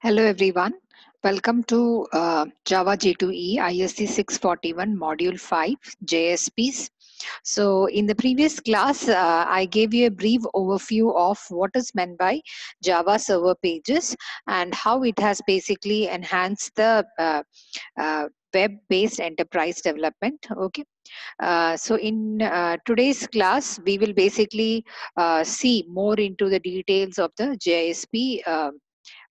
Hello everyone. Welcome to Java J2E ISC 641 Module 5 JSPs. So in the previous class, I gave you a brief overview of what is meant by Java server pages and how it has basically enhanced the web-based enterprise development. Okay. So in today's class, we will basically see more into the details of the JSP,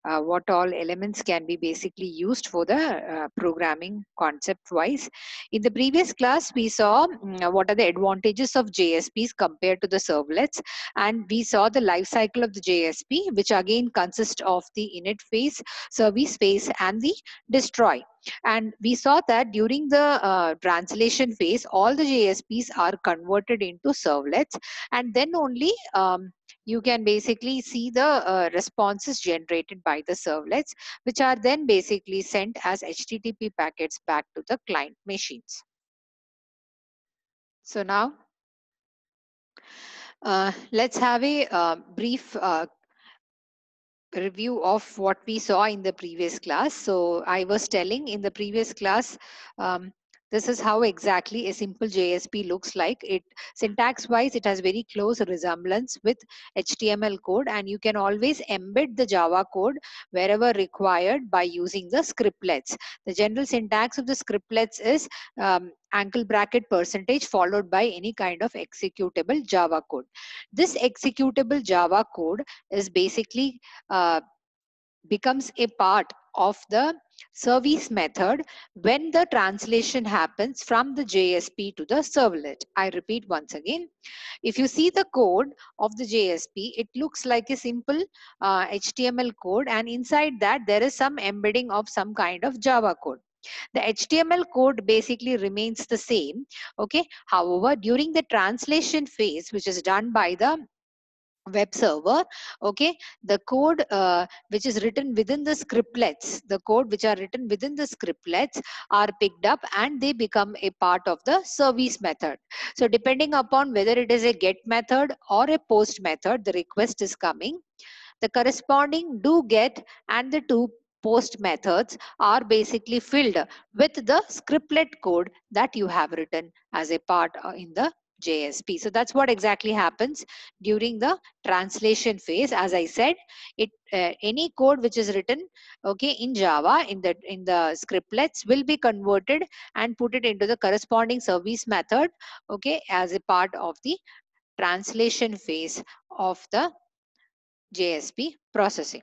what all elements can be basically used for the programming concept wise. In the previous class, we saw what are the advantages of JSPs compared to the servlets, and we saw the life cycle of the JSP, which again consists of the init phase, service phase, and the destroy. And we saw that during the translation phase, all the JSPs are converted into servlets, and then only you can basically see the responses generated by the servlets, which are then basically sent as HTTP packets back to the client machines. So now let's have a brief review of what we saw in the previous class. So I was telling in the previous class, this is how exactly a simple JSP looks like. It syntax wise, it has very close resemblance with HTML code, and you can always embed the Java code wherever required by using the scriptlets. The general syntax of the scriptlets is angle bracket percentage followed by any kind of executable Java code. This executable Java code is basically becomes a part of the service method when the translation happens from the JSP to the servlet. I repeat once again. If you see the code of the JSP, it looks like a simple HTML code, and inside that there is some embedding of some kind of Java code. The HTML code basically remains the same. Okay. However, during the translation phase, which is done by the web server, okay, the code which is written within the scriptlets, the code which are written within the scriptlets are picked up and they become a part of the service method. So depending upon whether it is a get method or a post method, the request is coming, the corresponding do get and the two post methods are basically filled with the scriptlet code that you have written as a part in the JSP. So that's what exactly happens during the translation phase. As I said, it any code which is written, okay, in Java in the scriptlets will be converted and put it into the corresponding service method, okay, as a part of the translation phase of the JSP processing.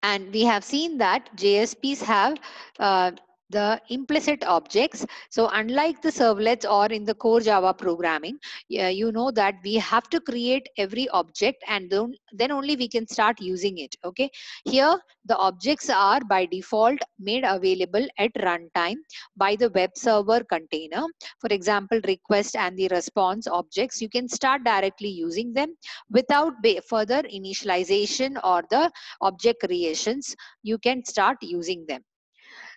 And we have seen that JSPs have the implicit objects. So unlike the servlets or in the core Java programming, you know that we have to create every object and then only we can start using it. Okay. Here the objects are by default made available at runtime by the web server container. For example, request and the response objects, you can start directly using them without further initialization or the object creations. You can start using them.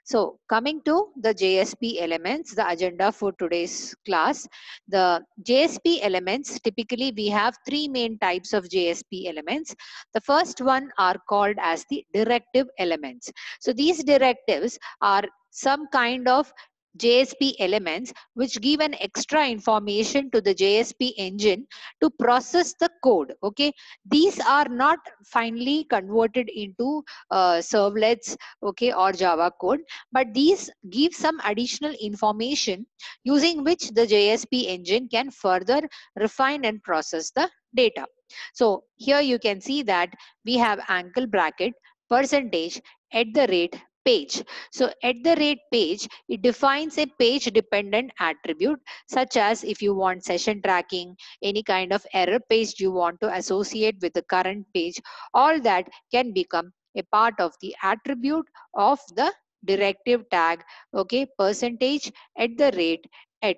So coming to the JSP elements, the agenda for today's class, the JSP elements, typically we have three main types of JSP elements. The first one are called as the directive elements. So these directives are some kind of JSP elements which give an extra information to the JSP engine to process the code. Okay, these are not finally converted into servlets, okay, or Java code, but these give some additional information using which the JSP engine can further refine and process the data. So here you can see that we have angle bracket percentage at the rate page. So at the rate page, it defines a page dependent attribute, such as if you want session tracking, any kind of error page you want to associate with the current page, all that can become a part of the attribute of the directive tag, okay, percentage at the rate at.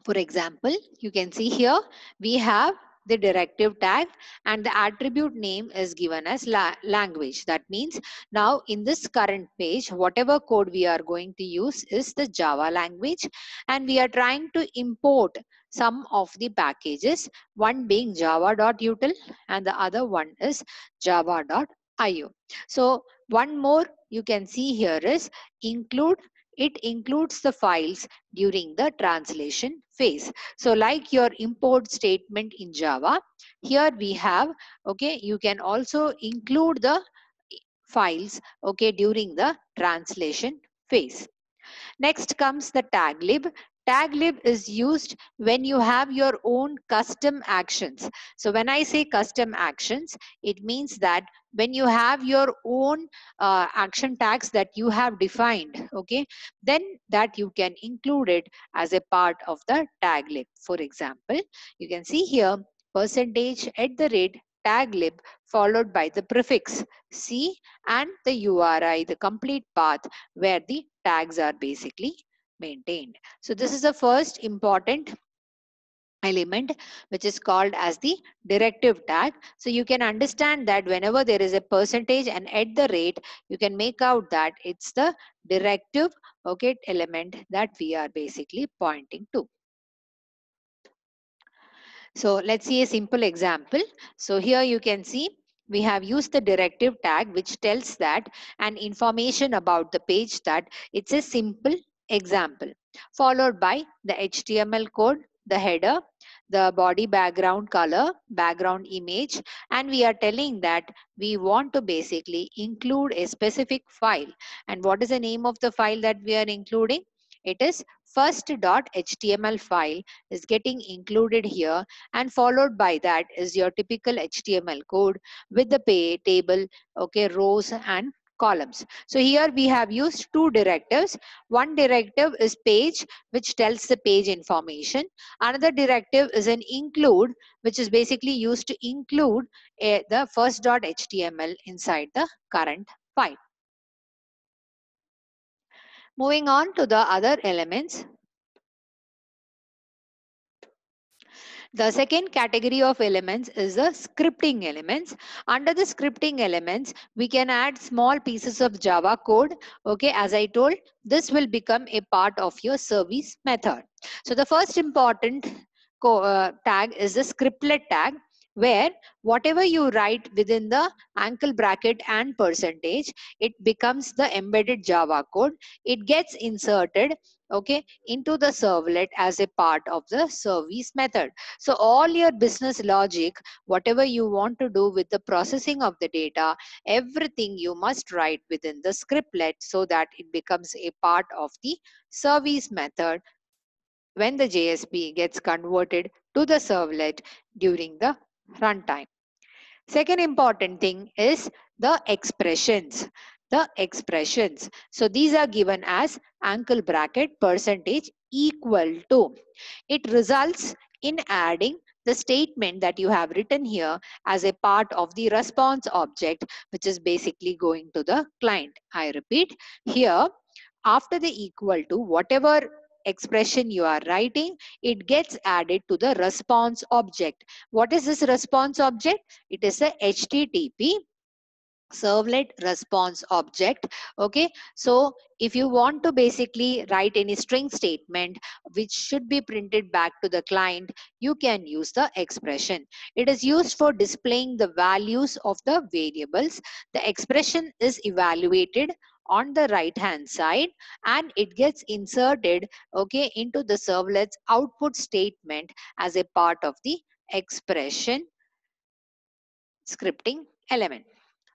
For example, you can see here we have the directive tag and the attribute name is given as language. That means now in this current page, whatever code we are going to use is the Java language, and we are trying to import some of the packages, one being java.util and the other one is java.util. IO. So one more you can see here is include. It includes the files during the translation phase. So like your import statement in Java, here we have, okay, you can also include the files, okay, during the translation phase. Next comes the taglib. Taglib is used when you have your own custom actions. So when I say custom actions, it means that when you have your own action tags that you have defined, okay, then that you can include it as a part of the taglib. For example, you can see here percentage at the rate taglib followed by the prefix C and the URI, the complete path where the tags are basically maintained. So this is the first important element which is called as the directive tag. So you can understand that whenever there is a percentage and at the rate, you can make out that it's the directive, okay, element that we are basically pointing to. So let's see a simple example. So here you can see we have used the directive tag which tells that an information about the page, that it's a simple example, followed by the HTML code, the header, the body background color, background image, and we are telling that we want to basically include a specific file. And what is the name of the file that we are including? It is first.html file is getting included here, and followed by that is your typical HTML code with the table, okay, rows and columns. So here we have used two directives. One directive is page, which tells the page information. Another directive is an include, which is basically used to include the first.html inside the current file. Moving on to the other elements. The second category of elements is the scripting elements. Under the scripting elements, we can add small pieces of Java code. Okay, as I told, this will become a part of your service method. So the first important tag is the scriptlet tag, where whatever you write within the angle bracket and percentage, it becomes the embedded Java code. It gets inserted, okay, into the servlet as a part of the service method. So all your business logic, whatever you want to do with the processing of the data, everything you must write within the scriptlet so that it becomes a part of the service method when the JSP gets converted to the servlet during the runtime. Second important thing is the expressions. The expressions. So these are given as angle bracket percentage equal to. It results in adding the statement that you have written here as a part of the response object, which is basically going to the client. I repeat, here after the equal to, whatever expression you are writing, it gets added to the response object. What is this response object? It is a HTTP servlet response object. Okay, so if you want to basically write any string statement which should be printed back to the client, you can use the expression. It is used for displaying the values of the variables. The expression is evaluated on the right hand side, and it gets inserted, okay, into the servlet's output statement as a part of the expression scripting element.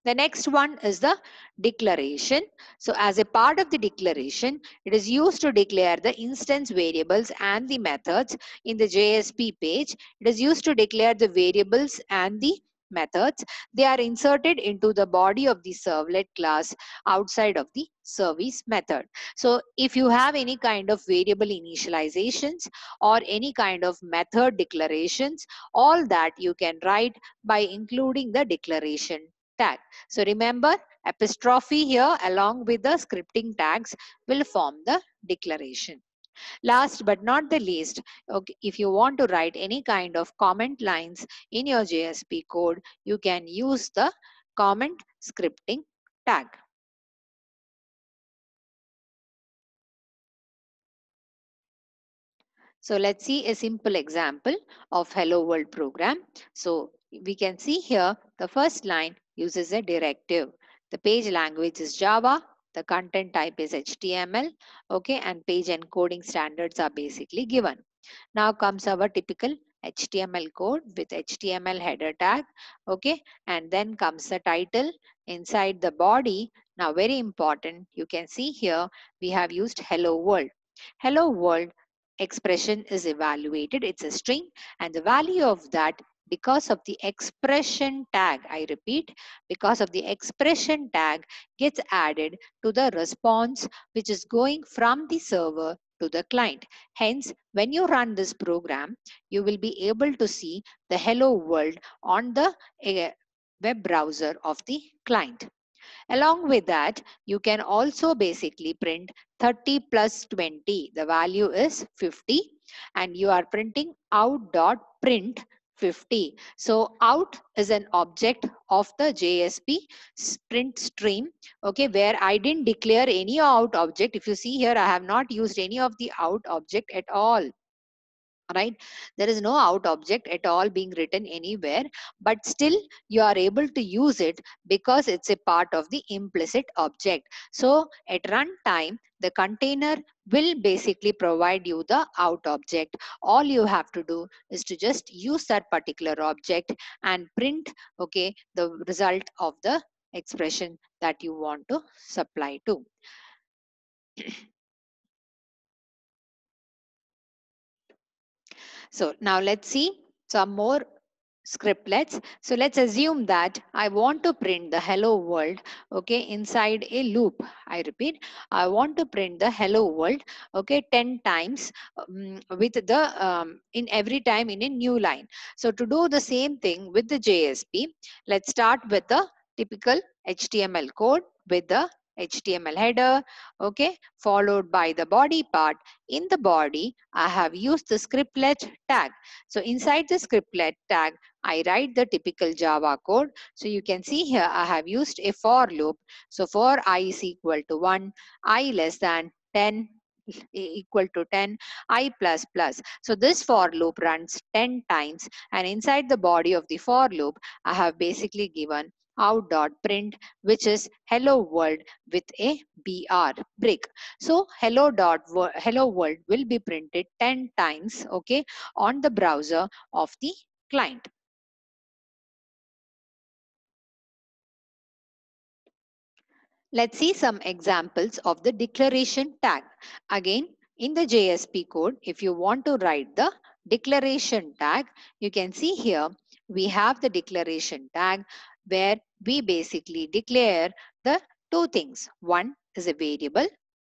The next one is the declaration. So as a part of the declaration, it is used to declare the instance variables and the methods in the JSP page. It is used to declare the variables and the methods. They are inserted into the body of the servlet class outside of the service method. So if you have any kind of variable initializations or any kind of method declarations, all that you can write by including the declaration tag. So remember, apostrophe here along with the scripting tags will form the declaration. Last but not the least, okay, if you want to write any kind of comment lines in your JSP code, you can use the comment scripting tag. So let's see a simple example of Hello World program. So we can see here the first line, uses a directive. The page language is Java. The content type is HTML. Okay, and page encoding standards are basically given. Now comes our typical HTML code with HTML header tag. Okay, and then comes the title inside the body. Now, very important, you can see here we have used hello world. Hello world expression is evaluated. It's a string, and the value of that, because of the expression tag, I repeat, because of the expression tag, gets added to the response which is going from the server to the client. Hence, when you run this program, you will be able to see the hello world on the web browser of the client. Along with that, you can also basically print 30 plus 20. The value is 50, and you are printing out.print 50. So out is an object of the JSP print stream, okay, where I didn't declare any out object. If you see here, I have not used any of the out object at all, right? There is no out object at all being written anywhere, but still you are able to use it because it's a part of the implicit object. So at runtime, the container will basically provide you the out object. All you have to do is to just use that particular object and print, okay, the result of the expression that you want to supply to. So now let's see some more scriptlets. So let's assume that I want to print the hello world, okay, inside a loop. I repeat, I want to print the hello world, okay, 10 times with the in every time in a new line. So to do the same thing with the JSP, let's start with the typical HTML code with the HTML header, okay, followed by the body part. In the body, I have used the scriptlet tag. So inside the scriptlet tag, I write the typical Java code. So you can see here, I have used a for loop. So for I is equal to 1, I less than 10, equal to 10, I plus plus. So this for loop runs 10 times, and inside the body of the for loop, I have basically given out.print, which is hello world with a BR break. So hello world will be printed 10 times, okay, on the browser of the client. Let's see some examples of the declaration tag. Again, in the JSP code, if you want to write the declaration tag, you can see here we have the declaration tag where we basically declare the two things. One is a variable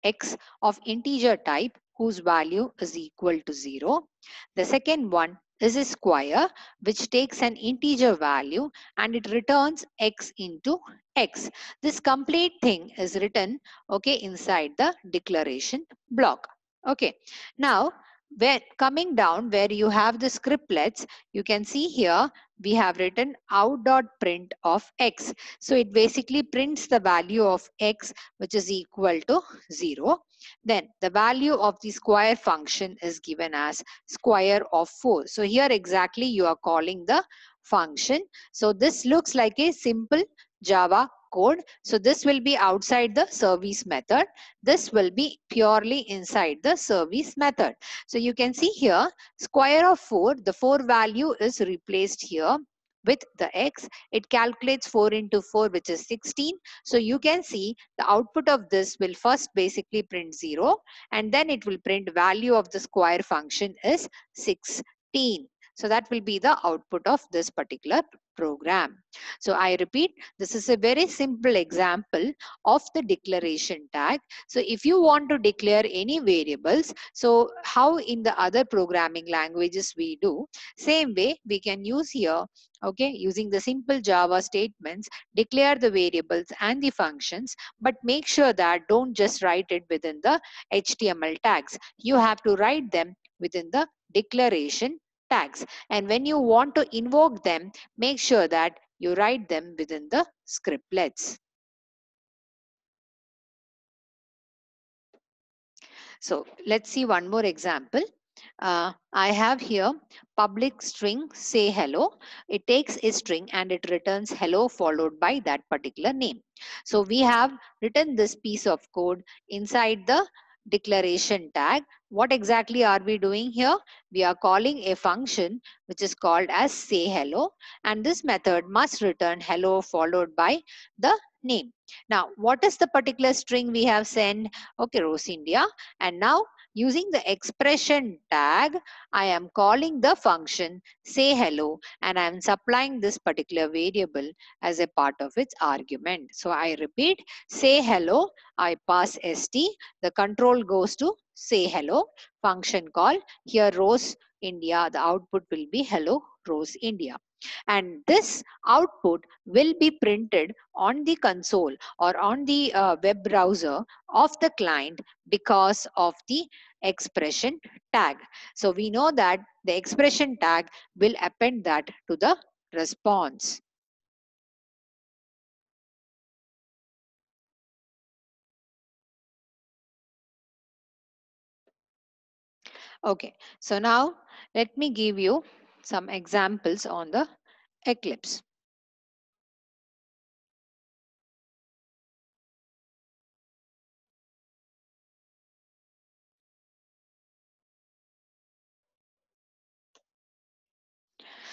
x of integer type whose value is equal to 0. The second one is a square which takes an integer value and it returns x into x. This complete thing is written, okay, inside the declaration block. Okay, now when coming down where you have the scriptlets, you can see here we have written out.print of x. So it basically prints the value of x which is equal to 0. Then the value of the square function is given as square of 4. So here exactly you are calling the function. So this looks like a simple Java code. So this will be outside the service method. This will be purely inside the service method. So you can see here square of 4, the 4 value is replaced here with the x. It calculates 4 into 4, which is 16. So you can see the output of this will first basically print 0, and then it will print value of the square function is 16. So that will be the output of this particular program. So I repeat, this is a very simple example of the declaration tag. So if you want to declare any variables, so how in the other programming languages we do, same way we can use here, okay, using the simple Java statements, declare the variables and the functions, but make sure that don't just write it within the HTML tags. You have to write them within the declaration tags. And when you want to invoke them, make sure that you write them within the scriptlets. So let's see one more example. I have here public string say hello. It takes a string and it returns hello followed by that particular name. So we have written this piece of code inside the declaration tag. What exactly are we doing here? We are calling a function which is called as say hello, and this method must return hello followed by the name. Now, what is the particular string we have sent? Okay, Rose India. And now using the expression tag, I am calling the function say hello and I am supplying this particular variable as a part of its argument. So I repeat, say hello, I pass st, the control goes to say hello, function call. Here Rose India, the output will be hello Rose India. And this output will be printed on the console or on the web browser of the client because of the expression tag. So we know that the expression tag will append that to the response. Okay, so now let me give you some examples on the Eclipse.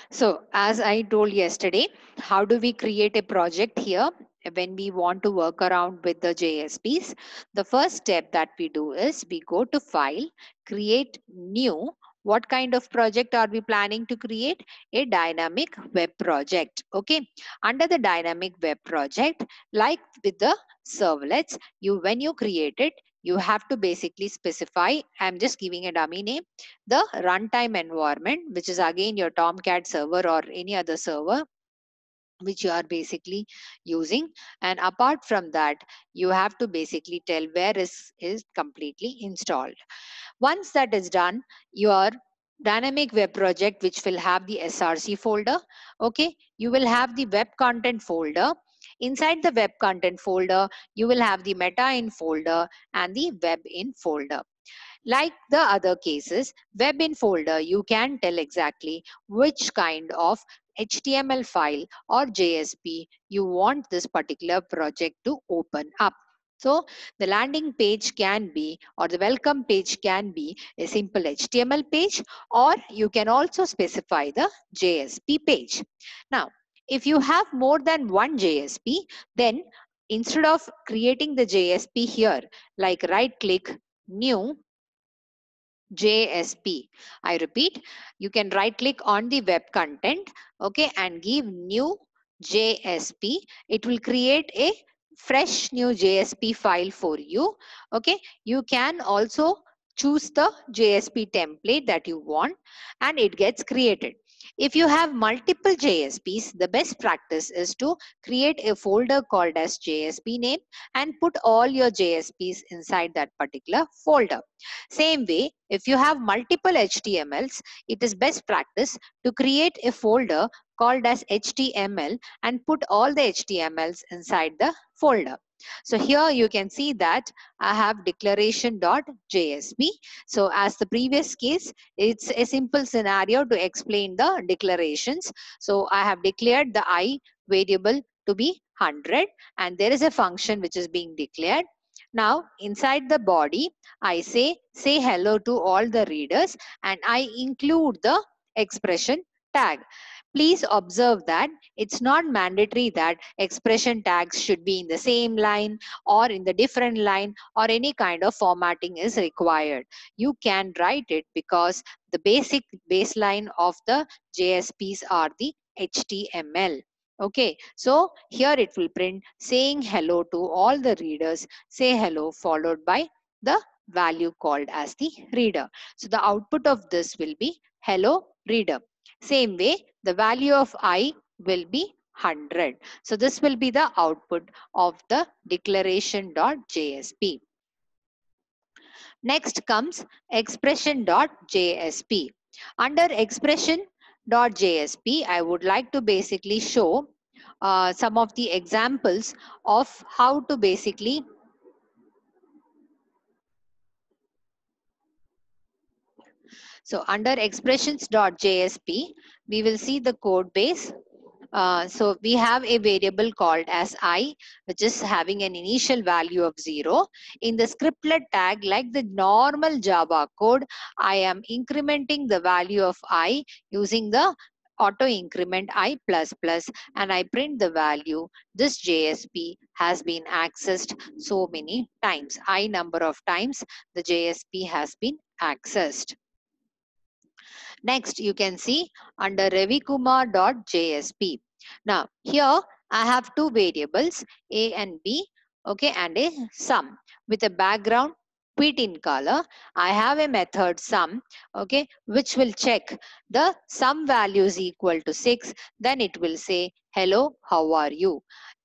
So as I told yesterday, how do we create a project here when we want to work around with the JSPs? The first step that we do is we go to File, Create New. What kind of project are we planning to create? A dynamic web project. Okay. Under the dynamic web project, like with the servlets, when you create it, you have to basically specify, I'm just giving a dummy name, the runtime environment, which is again your Tomcat server or any other server which you are basically using. And apart from that, you have to basically tell where is completely installed. Once that is done, your dynamic web project, which will have the src folder, okay, you will have the web content folder. Inside the web content folder, you will have the meta in folder and the web in folder. Like the other cases, web in folder, you can tell exactly which kind of HTML file or JSP you want this particular project to open up. So the landing page can be, or the welcome page can be a simple HTML page, or you can also specify the JSP page. Now, if you have more than one JSP, then instead of creating the JSP here, like right click, new, JSP. I repeat, you can right click on the web content, okay, and give new JSP. It will create a fresh new JSP file for you. Okay, you can also choose the JSP template that you want and it gets created. If you have multiple JSPs, the best practice is to create a folder called as JSP name and put all your JSPs inside that particular folder. Same way, if you have multiple HTMLs, it is best practice to create a folder called as HTML and put all the HTMLs inside the folder. So here you can see that I have declaration.jsp. So as the previous case, it's a simple scenario to explain the declarations. So I have declared the I variable to be 100 and there is a function which is being declared. Now inside the body, I say hello to all the readers and I include the expression tag. Please observe that it's not mandatory that expression tags should be in the same line or in the different line or any kind of formatting is required. You can write it because the basic baseline of the JSPs are the HTML. Okay, so here it will print saying hello to all the readers, say hello followed by the value called as the reader. So the output of this will be hello reader. Same way, the value of I will be 100. So this will be the output of the declaration.jsp. Next comes expression.jsp. Under expression.jsp, I would like to basically show some of the examples of how to basically So under expressions.jsp, we will see the code base. So we have a variable called as I, which is having an initial value of 0. In the scriptlet tag, like the normal Java code, I am incrementing the value of I using the auto increment I plus plus, and I print the value. This JSP has been accessed so many times. I number of times the JSP has been accessed. Next, you can see under ravikumar.jsp. Now, here I have two variables, A and B, okay, and a sum with a background quit in color. I have a method sum, okay, which will check the sum value is equal to 6. Then it will say, hello, how are you?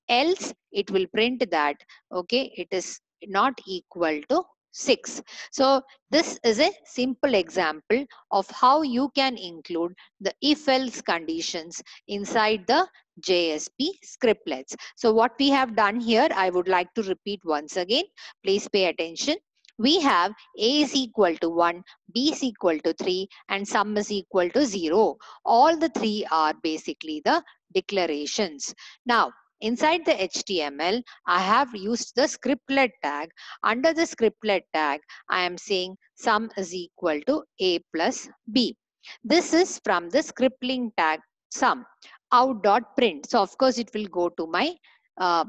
Else, it will print that, okay, it is not equal to 6. So, this is a simple example of how you can include the if-else conditions inside the JSP scriptlets. So what we have done here, I would like to repeat once again. Please pay attention. We have A is equal to 1, B is equal to 3, and sum is equal to 0. All the three are basically the declarations. Now, inside the HTML, I have used the scriptlet tag. Under the scriptlet tag, I am saying sum is equal to A plus B. This is from the scriptling tag sum out.print. So of course it will go to my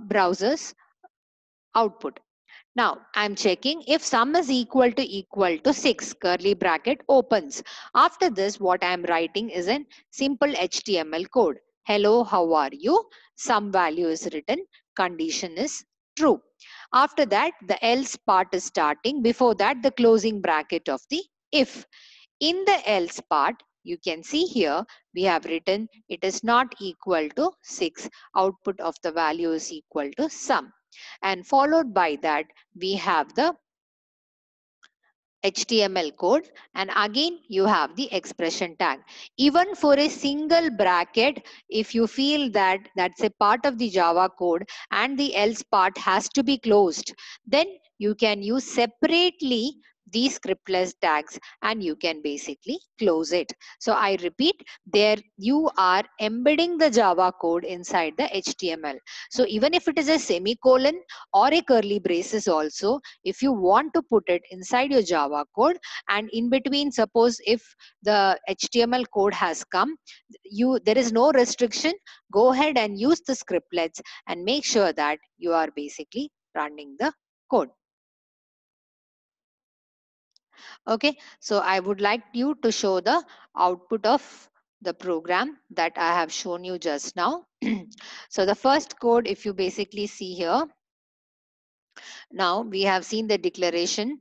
browser's output. Now I'm checking if sum is equal to 6, curly bracket opens. After this, what I'm writing is a simple HTML code. Hello, how are you? Sum value is written, condition is true. After that, the else part is starting. Before that, the closing bracket of the if. In the else part, you can see here, we have written it is not equal to 6. Output of the value is equal to sum. And followed by that, we have the HTML code, and again you have the expression tag. Even for a single bracket, if you feel that that's a part of the Java code and the else part has to be closed, then you can use separately these scriptless tags and you can basically close it. So I repeat, there you are embedding the Java code inside the HTML. So even if it is a semicolon or a curly braces also, if you want to put it inside your Java code, and in between, suppose if the HTML code has come, there is no restriction, go ahead and use the scriptlets and make sure that you are basically running the code. Okay, so I would like you to show the output of the program that I have shown you just now. So the first code, if you basically see here, now we have seen the declaration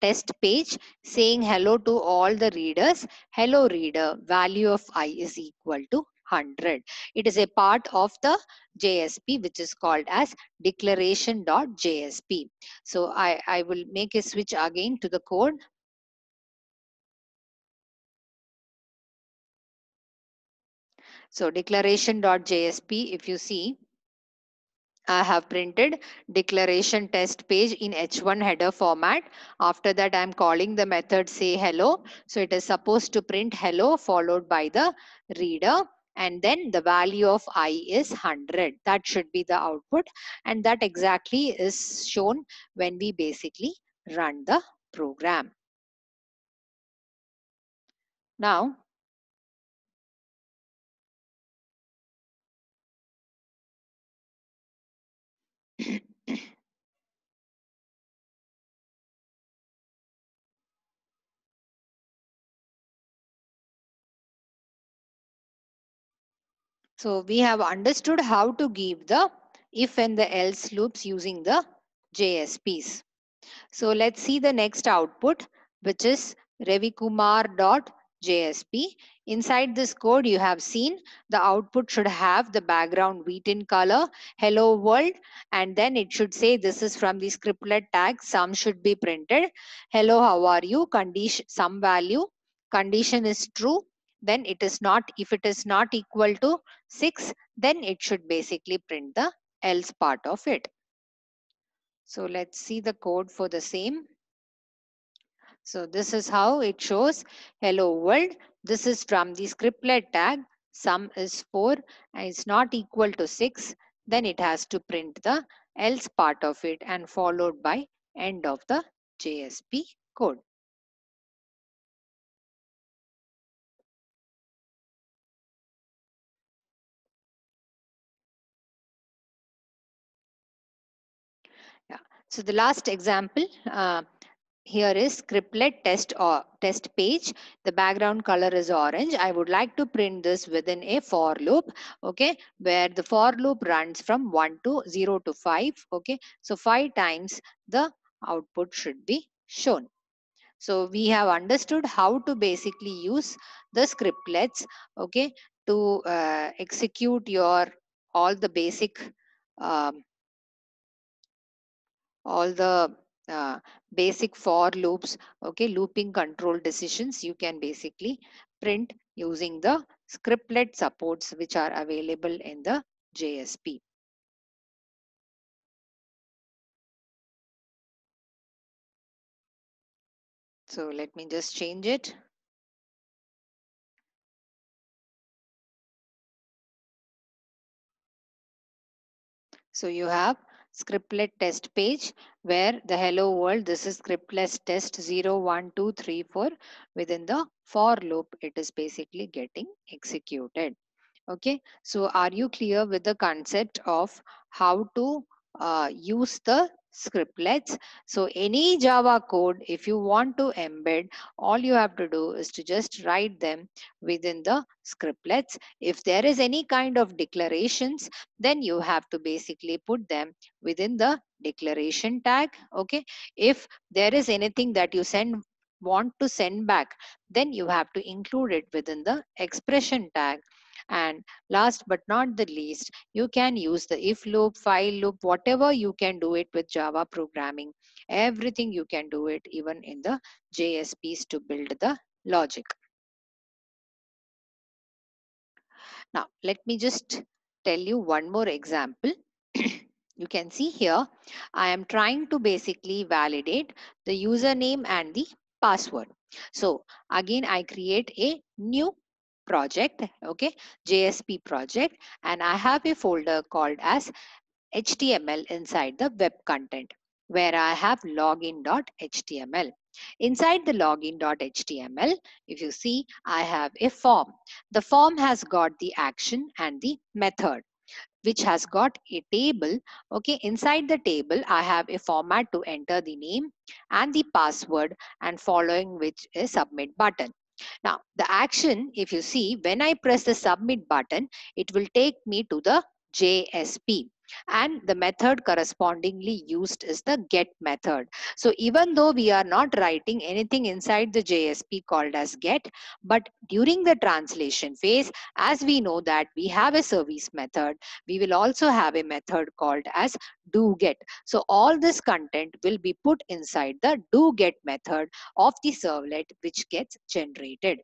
test page saying hello to all the readers. Hello reader, value of I is equal to 100. It is a part of the JSP which is called as declaration.jsp. So I will make a switch again to the code. So declaration.jsp, if you see, I have printed declaration test page in H1 header format. After that, I'm calling the method say hello. So it is supposed to print hello followed by the reader. And then the value of I is 100. That should be the output. And that exactly is shown when we basically run the program. Now, so we have understood how to give the if and the else loops using the JSPs. So let's see the next output, which is ravikumar.jsp. Inside this code, you have seen the output should have the background wheat in color, hello world, and then it should say this is from the scriptlet tag, sum should be printed. Hello, how are you? Condition, sum value, condition is true. Then it is not, if it is not equal to 6, then it should basically print the else part of it. So let's see the code for the same. So this is how it shows hello world. This is from the scriptlet tag. Sum is 4 and it's not equal to 6. Then it has to print the else part of it and followed by end of the JSP code. Yeah. So the last example, here is scriptlet test or test page. The background color is orange. I would like to print this within a for loop, okay, where the for loop runs from 1 to 0 to 5, okay. So 5 times the output should be shown. So we have understood how to basically use the scriptlets, okay, to execute your all the basic um, all the basic for loops, okay, looping control decisions you can basically print using the scriptlet supports which are available in the JSP. So let me just change it. So you have scriptlet test page where the hello world, this is scriptlet test 0, 1, 2, 3, 4. Within the for loop, it is basically getting executed. Okay, so are you clear with the concept of how to use the scriptlets? So any Java code, if you want to embed, all you have to do is to just write them within the scriptlets. If there is any kind of declarations, then you have to basically put them within the declaration tag. Okay, if there is anything that you want to send back, then you have to include it within the expression tag. And last but not the least, you can use the if loop, while loop, whatever you can do it with Java programming. Everything you can do it even in the JSPs to build the logic. Now, let me just tell you one more example. You can see here, I am trying to basically validate the username and the password. So again, I create a new project, okay, JSP project, and I have a folder called as HTML inside the web content where I have login.html. Inside the login.html, if you see, I have a form. The form has got the action and the method which has got a table. Okay, inside the table, I have a format to enter the name and the password and following which is submit button. Now, the action, if you see, when I press the submit button, it will take me to the JSP and the method correspondingly used is the get method. So even though we are not writing anything inside the JSP called as get, but during the translation phase, as we know that we have a service method, we will also have a method called as do get. So all this content will be put inside the do get method of the servlet which gets generated.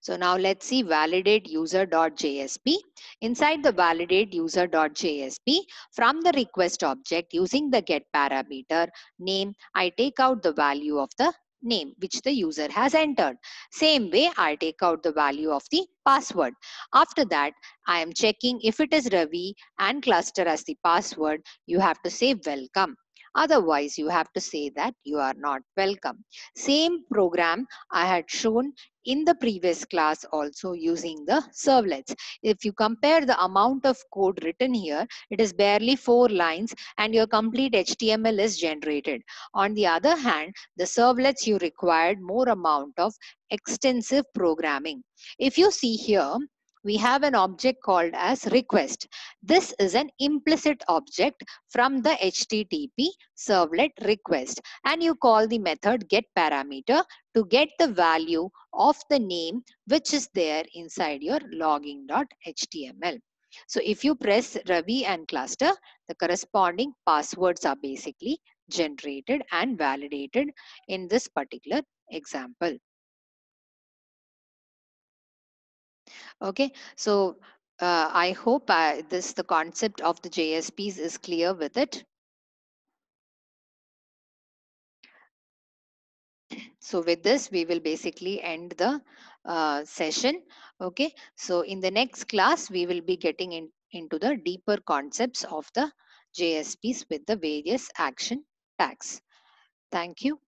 So now let's see validate user.jsp. Inside the validate user.jsp, from the request object using the get parameter name, I take out the value of the name which the user has entered. Same way, I take out the value of the password. After that, I am checking if it is Ravi and cluster as the password, you have to say welcome. Otherwise, you have to say that you are not welcome. Same program I had shown in the previous class also using the servlets. If you compare the amount of code written here, it is barely 4 lines and your complete HTML is generated. On the other hand, the servlets you required more amount of extensive programming. If you see here, we have an object called as request. This is an implicit object from the HTTP servlet request and you call the method get parameter to get the value of the name which is there inside your logging.html. So if you press Ravi and cluster, the corresponding passwords are basically generated and validated in this particular example. Okay, so I hope this the concept of the JSPs is clear with it. So with this, we will basically end the session. Okay. So in the next class, we will be getting into the deeper concepts of the JSPs with the various action tags. Thank you.